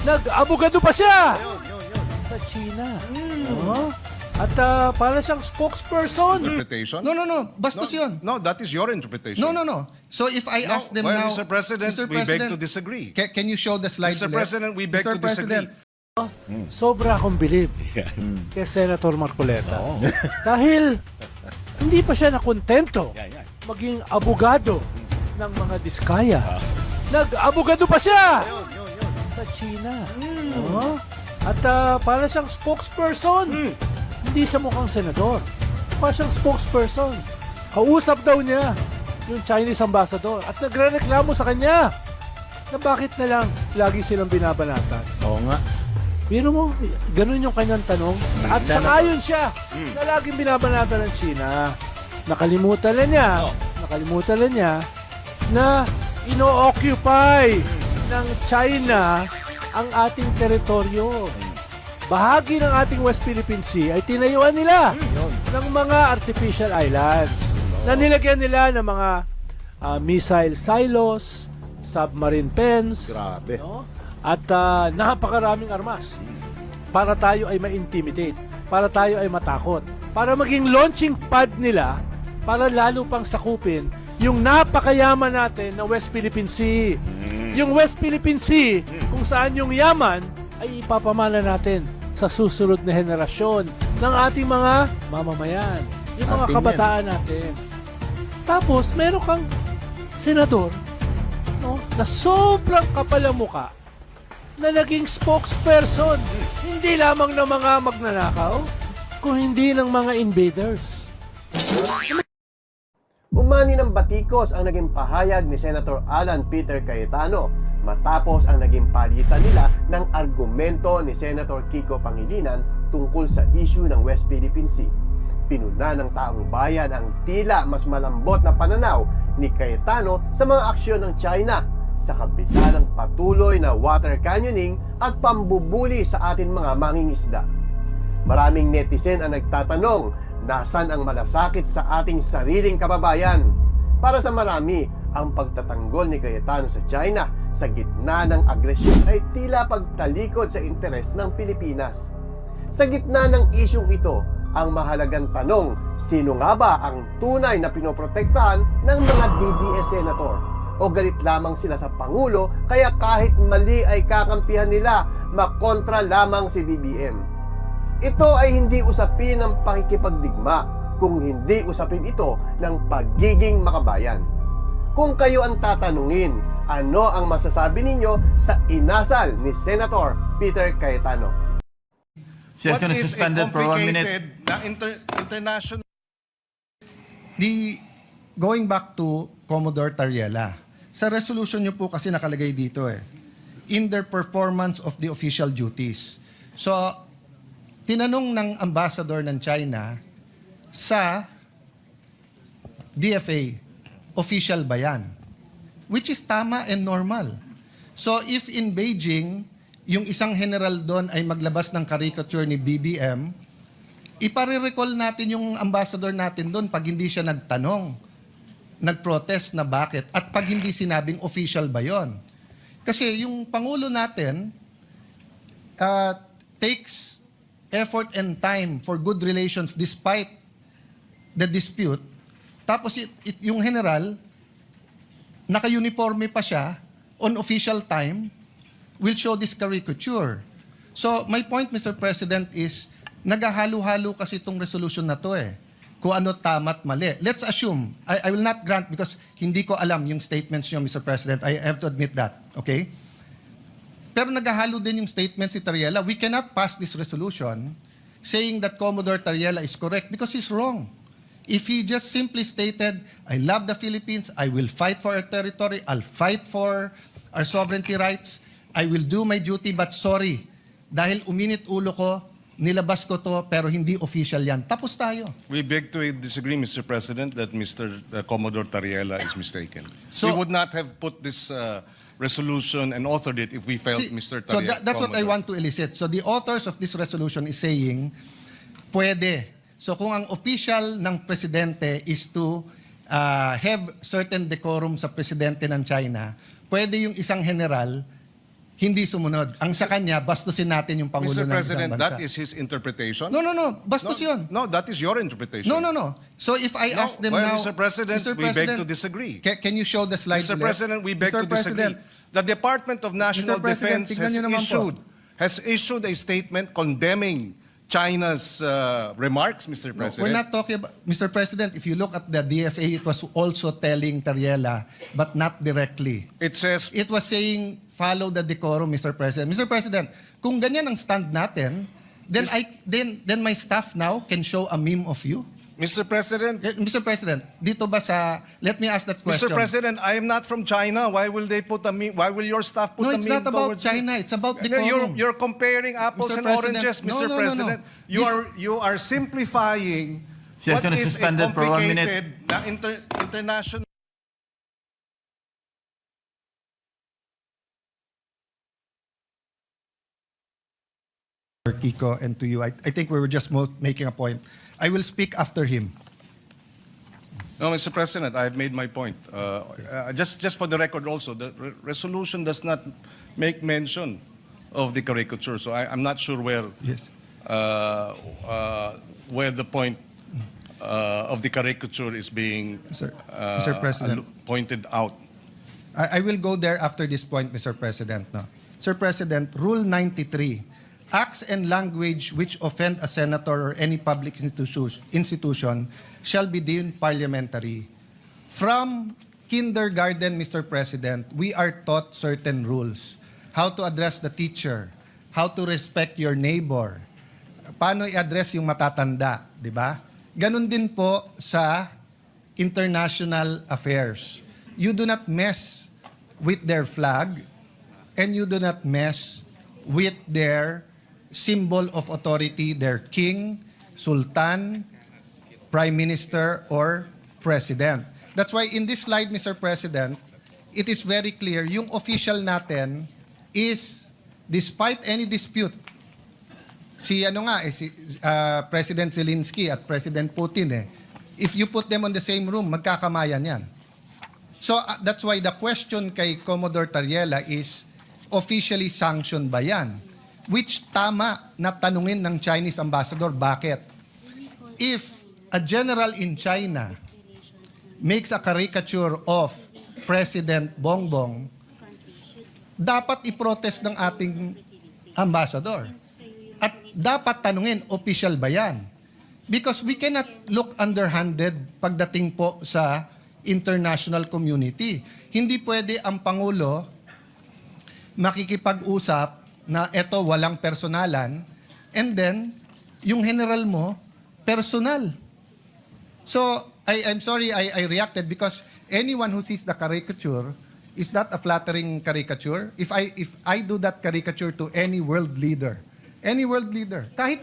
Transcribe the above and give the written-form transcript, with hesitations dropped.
Nag-abogado pa siya Yun. sa China. Oh. At para siyang spokesperson. Interpretation? No. Bastos yun. No, that is your interpretation. No. So if I ask them well, now... Mr. President, we beg to disagree. Can you show the slide Mr. ulit? President, we beg Mr. to disagree. President, Sobra akong bilib kay Senator Marcoleta. Dahil hindi pa siya nakontento maging abogado ng mga diskaya. Nag-abogado pa siya sa China. Oh. At para siyang spokesperson. Hindi siya mukhang senador. Para siyang spokesperson. Kausap daw niya yung Chinese ambassador at nagre-reklamo sa kanya na bakit na lang lagi silang binabanatan. Oo nga. Pero mo, ganun yung kanyang tanong. At sangayon siya na laging binabanatan ng China. Nakalimutan na niya na ino-occupy ng China ang ating teritoryo. Bahagi ng ating West Philippine Sea ay tinayuan nila ng mga artificial islands na nilagyan nila ng mga missile silos, submarine pens, Grabe. no? At napakaraming armas para tayo ay ma-intimidate, para tayo ay matakot, para maging launching pad nila, para lalo pang sakupin yung napakayaman natin na West Philippine Sea. Yung West Philippine Sea, kung saan yung yaman ay ipapamana natin sa susunod na henerasyon ng ating mga mamamayan, yung mga Atin kabataan natin. Tapos, meron kang senador, no, na sobrang kapal ang muka, na naging spokesperson, hindi lamang ng mga magnanakaw, kung hindi ng mga invaders. Umani ng batikos ang naging pahayag ni Senator Alan Peter Cayetano matapos ang naging palitan nila ng argumento ni Senator Kiko Pangilinan tungkol sa issue ng West Philippine Sea. Pinuna ng taong bayan ang tila mas malambot na pananaw ni Cayetano sa mga aksyon ng China sa kabila ng patuloy na water canyoning at pambubuli sa atin mga mangingisda. Maraming netizen ang nagtatanong, nasan ang malasakit sa ating sariling kababayan? Para sa marami, ang pagtatanggol ni Cayetano sa China sa gitna ng agresyon ay tila pagtalikod sa interes ng Pilipinas. Sa gitna ng isyong ito, ang mahalagang tanong, sino nga ba ang tunay na pinoprotektahan ng mga DDS senator? O galit lamang sila sa Pangulo kaya kahit mali ay kakampihan nila, makontra lamang si BBM? Ito ay hindi usapin ng pakikipagdigma, kung hindi usapin ito ng pagiging makabayan. Kung kayo ang tatanungin, ano ang masasabi ninyo sa inasal ni Senator Peter Cayetano? What is suspended for 1 minute. complicated na international... going back to Commodore Tariela, sa resolution nyo po kasi nakalagay dito in their performance of the official duties. So, tinanong ng ambassador ng China sa DFA, official ba yan? Which is tama and normal. So, if in Beijing, yung isang general doon ay maglabas ng caricature ni BBM, ipare-recall natin yung ambassador natin doon pag hindi siya nagtanong, nag-protest na bakit, at pag hindi sinabing official ba yon. Kasi yung Pangulo natin takes effort and time for good relations despite the dispute. Tapos yung general, naka-uniforme pa siya, on official time, will show this caricature. So, my point, Mr. President, is naghahalo-halo kasi itong resolution na to kung ano tama't mali. Let's assume, I will not grant because hindi ko alam yung statements niyo, Mr. President. I have to admit that, okay? Pero naghahalo din yung statement si Tariela. We cannot pass this resolution saying that Commodore Tariela is correct because he's wrong. If he just simply stated, I love the Philippines, I will fight for our territory, I'll fight for our sovereignty rights, I will do my duty, but sorry, dahil uminit ulo ko, nilabas ko to, pero hindi official yan. Tapos tayo. We beg to disagree, Mr. President, that Mr. Commodore Tariela is mistaken. So- we would not have put this resolution and authored it if we felt See, Mr. so Tariela. that's what I want to elicit. So the authors of this resolution is saying, pwede. So kung ang official ng presidente is to have certain decorum sa presidente ng China, pwede yung isang general hindi sumunod. Ang sa kanya, bastusin natin yung Pangulo Mr. ng isang President, bansa. that is his interpretation? No. Bastos yun. No, that is your interpretation. No. So if I No, ask them well, now... Mr. President, we beg to disagree. Can you show the slide? Mr. ulit? President, we beg Mr. to disagree. President, The Department of National Mr. President, Defense tignan nyo naman po. has issued a statement condemning China's remarks, Mr. No, President. we're not talking about... Mr. President, if you look at the DFA, it was also telling Tariela, but not directly. It says, It was saying, follow the decorum, Mr. President. Mr. President, kung ganyan ang stand natin, then my staff now can show a meme of you. Mr. President, Mr. President, dito ba sa... Let me ask that question. Mr. President, I am not from China. Why will they put a meme? Why will your staff put No, a it's meme not about towards me? China. It's about No, decorum. You're comparing apples Mr. and President, oranges, no, Mr. no, no, no. President. You are simplifying Session what is is a suspended for 1 minute. complicated na international. Kiko, and to you, I think we were just making a point. I will speak after him. No, Mr. President, I've made my point. Just for the record also, the resolution does not make mention of the caricature, so I'm not sure where Yes. where the point of the caricature is being Mr. President. pointed out. I will go there after this point, Mr. President. No? Sir President, Rule 93, acts and language which offend a senator or any public institution shall be deemed parliamentary. From kindergarten, Mr. President, we are taught certain rules. How to address the teacher, how to respect your neighbor, paano i-address yung matatanda, di ba? Ganon din po sa international affairs. You do not mess with their flag and you do not mess with their symbol of authority, their king, sultan, prime minister, or president. That's why in this slide, Mr. President, it is very clear, yung official natin is, despite any dispute, si President Zelensky at President Putin, if you put them on the same room, magkakamayan yan. So that's why the question kay Commodore Tariela is, officially sanctioned ba yan? Which tama na tanungin ng Chinese ambassador, bakit? If a general in China makes a caricature of President Bongbong, dapat i-protest ng ating ambassador. At dapat tanungin, official ba yan? Because we cannot look underhanded pagdating po sa international community. Hindi pwede ang Pangulo makikipag-usap na eto walang personalan and then yung general mo, personal. So, I'm sorry I reacted because anyone who sees the caricature is that a flattering caricature? If I do that caricature to any world leader, kahit